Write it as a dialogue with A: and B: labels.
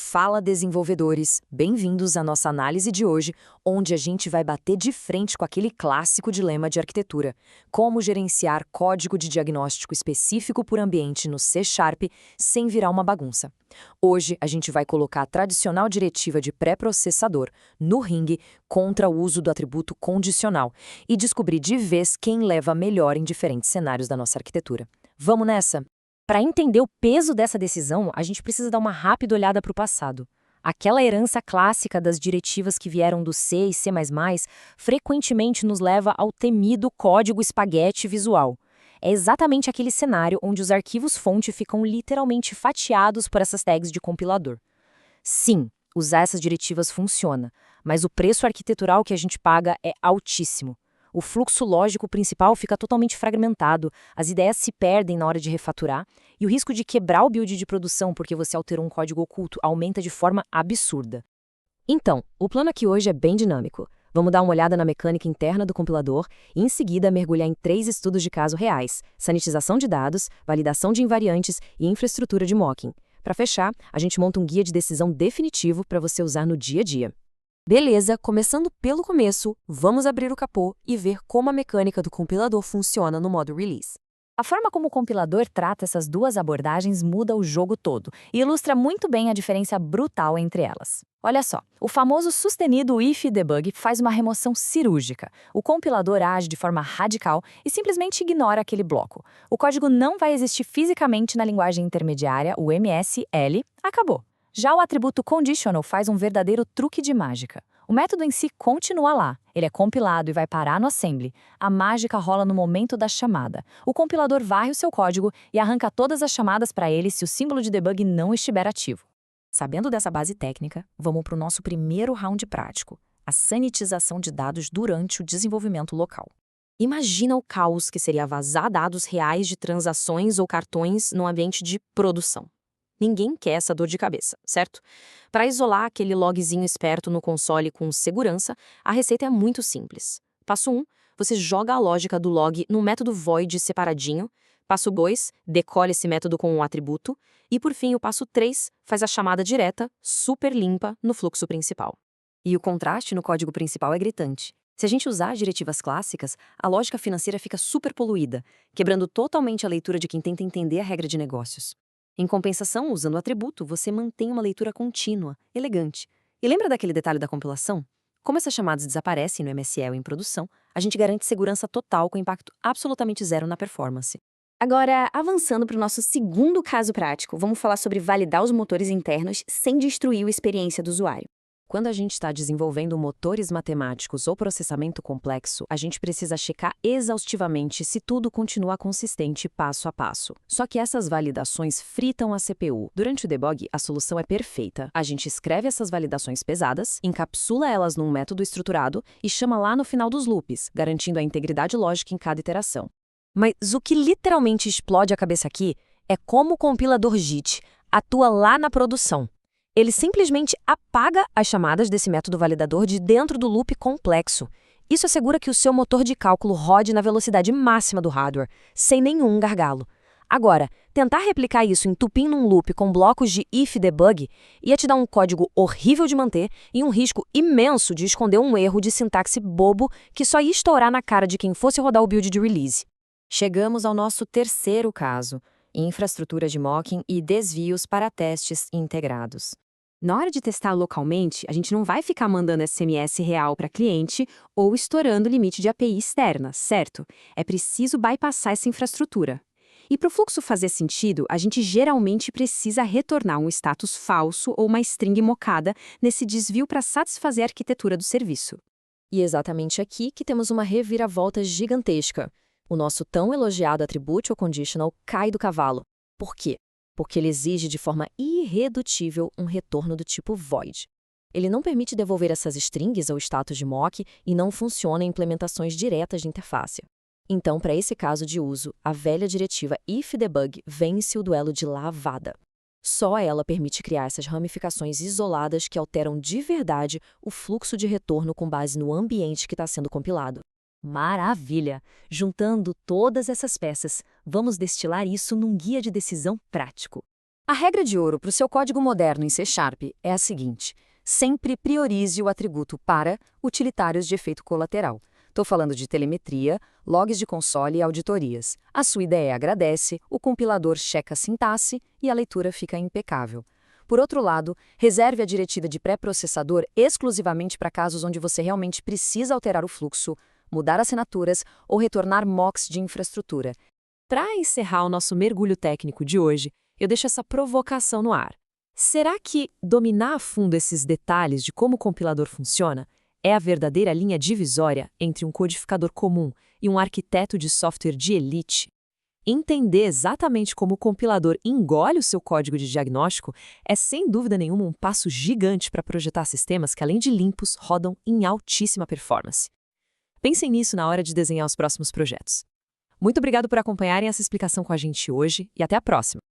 A: Fala, desenvolvedores! Bem-vindos à nossa análise de hoje, onde a gente vai bater de frente com aquele clássico dilema de arquitetura: como gerenciar código de diagnóstico específico por ambiente no C# sem virar uma bagunça. Hoje, a gente vai colocar a tradicional diretiva de pré-processador no ringue contra o uso do atributo condicional e descobrir de vez quem leva melhor em diferentes cenários da nossa arquitetura. Vamos nessa? Para entender o peso dessa decisão, a gente precisa dar uma rápida olhada para o passado. Aquela herança clássica das diretivas que vieram do C e C++ frequentemente nos leva ao temido código espaguete visual. É exatamente aquele cenário onde os arquivos-fonte ficam literalmente fatiados por essas tags de compilador. Sim, usar essas diretivas funciona, mas o preço arquitetural que a gente paga é altíssimo. O fluxo lógico principal fica totalmente fragmentado, as ideias se perdem na hora de refaturar, e o risco de quebrar o build de produção porque você alterou um código oculto aumenta de forma absurda. Então, o plano aqui hoje é bem dinâmico. Vamos dar uma olhada na mecânica interna do compilador e, em seguida, mergulhar em 3 estudos de caso reais: sanitização de dados, validação de invariantes e infraestrutura de mocking. Para fechar, a gente monta um guia de decisão definitivo para você usar no dia a dia. Beleza, começando pelo começo, vamos abrir o capô e ver como a mecânica do compilador funciona no modo release. A forma como o compilador trata essas duas abordagens muda o jogo todo e ilustra muito bem a diferença brutal entre elas. Olha só, o famoso sustenido if debug faz uma remoção cirúrgica. O compilador age de forma radical e simplesmente ignora aquele bloco. O código não vai existir fisicamente na linguagem intermediária, o MSL, acabou. Já o atributo conditional faz um verdadeiro truque de mágica. O método em si continua lá, ele é compilado e vai parar no assembly. A mágica rola no momento da chamada. O compilador varre o seu código e arranca todas as chamadas para ele se o símbolo de debug não estiver ativo. Sabendo dessa base técnica, vamos para o nosso primeiro round prático: a sanitização de dados durante o desenvolvimento local. Imagina o caos que seria vazar dados reais de transações ou cartões no ambiente de produção. Ninguém quer essa dor de cabeça, certo? Para isolar aquele logzinho esperto no console com segurança, a receita é muito simples. Passo 1, você joga a lógica do log no método void separadinho. Passo 2, decola esse método com um atributo. E por fim, o passo 3, faz a chamada direta, super limpa, no fluxo principal. E o contraste no código principal é gritante. Se a gente usar as diretivas clássicas, a lógica financeira fica super poluída, quebrando totalmente a leitura de quem tenta entender a regra de negócios. Em compensação, usando o atributo, você mantém uma leitura contínua, elegante. E lembra daquele detalhe da compilação? Como essas chamadas desaparecem no MSL em produção, a gente garante segurança total com impacto absolutamente zero na performance.
B: Agora, avançando para o nosso segundo caso prático, vamos falar sobre validar os motores internos sem destruir a experiência do usuário.
A: Quando a gente está desenvolvendo motores matemáticos ou processamento complexo, a gente precisa checar exaustivamente se tudo continua consistente passo a passo. Só que essas validações fritam a CPU. Durante o debug, a solução é perfeita. A gente escreve essas validações pesadas, encapsula elas num método estruturado e chama lá no final dos loops, garantindo a integridade lógica em cada iteração. Mas o que literalmente explode a cabeça aqui é como o compilador JIT atua lá na produção. Ele simplesmente apaga as chamadas desse método validador de dentro do loop complexo. Isso assegura que o seu motor de cálculo rode na velocidade máxima do hardware, sem nenhum gargalo. Agora, tentar replicar isso entupindo um loop com blocos de if debug ia te dar um código horrível de manter e um risco imenso de esconder um erro de sintaxe bobo que só ia estourar na cara de quem fosse rodar o build de release. Chegamos ao nosso terceiro caso: infraestrutura de mocking e desvios para testes integrados. Na hora de testar localmente, a gente não vai ficar mandando SMS real para cliente ou estourando o limite de API externa, certo? É preciso bypassar essa infraestrutura. E para o fluxo fazer sentido, a gente geralmente precisa retornar um status falso ou uma string mocada nesse desvio para satisfazer a arquitetura do serviço. E é exatamente aqui que temos uma reviravolta gigantesca. O nosso tão elogiado attribute ou conditional cai do cavalo. Por quê? Porque ele exige de forma irredutível um retorno do tipo void. Ele não permite devolver essas strings ou status de mock e não funciona em implementações diretas de interface. Então, para esse caso de uso, a velha diretiva if debug vence o duelo de lavada. Só ela permite criar essas ramificações isoladas que alteram de verdade o fluxo de retorno com base no ambiente que está sendo compilado. Maravilha! Juntando todas essas peças, vamos destilar isso num guia de decisão prático. A regra de ouro para o seu código moderno em C# é a seguinte: sempre priorize o atributo para utilitários de efeito colateral. Estou falando de telemetria, logs de console e auditorias. A sua ideia agradece, o compilador checa a sintaxe e a leitura fica impecável. Por outro lado, reserve a diretiva de pré-processador exclusivamente para casos onde você realmente precisa alterar o fluxo, mudar assinaturas ou retornar mocks de infraestrutura. Para encerrar o nosso mergulho técnico de hoje, eu deixo essa provocação no ar. Será que dominar a fundo esses detalhes de como o compilador funciona é a verdadeira linha divisória entre um codificador comum e um arquiteto de software de elite? Entender exatamente como o compilador engole o seu código de diagnóstico é, sem dúvida nenhuma, um passo gigante para projetar sistemas que, além de limpos, rodam em altíssima performance. Pensem nisso na hora de desenhar os próximos projetos. Muito obrigado por acompanharem essa explicação com a gente hoje e até a próxima!